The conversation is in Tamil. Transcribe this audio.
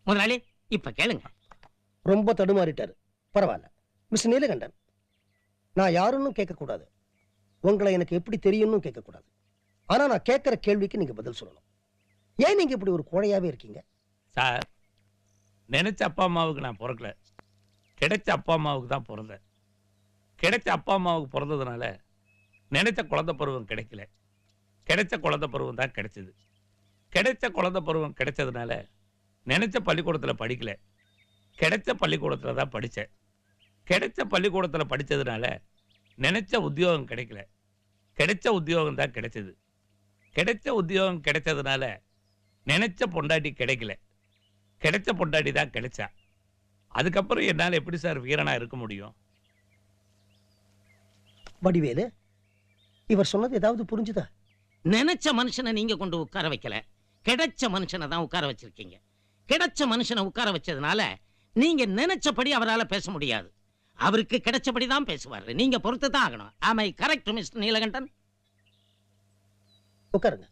முதலாளி இப்ப கேளுங்க. ரொம்ப தடுமாறிட்டாரு. பரவாயில்ல மிஸ்டர் நீலகண்டன், நான் யாருன்னு கேட்கக்கூடாது, உங்களை எனக்கு எப்படி தெரியும்னு கேட்கக்கூடாது. ஆனா நான் கேட்கிற கேள்விக்கு நீங்க பதில் சொல்லணும். ஏன் நீங்க இப்படி ஒரு கோழையாவே இருக்கீங்க? சார், நினைச்ச அப்பா அம்மாவுக்கு நான் பிறக்கல, கிடைச்ச அப்பா அம்மாவுக்கு தான் பிறந்தேன். கிடைச்ச அப்பா அம்மாவுக்கு பிறந்ததுனால நினைச்ச குழந்தை பருவம் கிடைக்கல, கிடைச்ச குழந்தை பருவம் தான் கிடைச்சது. கிடைச்ச குழந்தை பருவம் கிடைச்சதுனால நினைச்ச பள்ளிக்கூடத்தில் படிக்கல, கிடைச்ச பள்ளிக்கூடத்தில் தான் படித்தேன். கிடைச்ச பள்ளிக்கூடத்தில் படித்ததுனால நினைச்ச உத்தியோகம் கிடைக்கல, கிடைச்ச உத்தியோகம் தான் கிடைச்சது. கிடைச்ச உத்தியோகம் கிடைச்சதுனால நினைச்ச பொண்டாட்டி கிடைக்கல, கிடைச்ச பொண்டாட்டி தான் கிடைச்சா. அதுக்கப்புறம் என்னால் எப்படி சார் வீரனா இருக்க முடியும்? வடிவேலு, இவர் சொன்னது ஏதாவது புரிஞ்சுதா? நினைச்ச மனுஷனை நீங்க கொண்டு உட்கார வைக்கல, கிடைச்ச மனுஷனை தான் உட்கார வச்சிருக்கீங்க. கிடைச்ச மனுஷனை உட்கார வச்சதுனால நீங்க நினைச்சபடி அவரால் பேச முடியாது. அவருக்கு கிடைச்சபடி தான் பேசுவாரு. நீங்க பொறுத்து தான் ஆகணும். ஆமை கரெக்ட் மிஸ்டர் நீலகண்டன்? உட்காருங்க.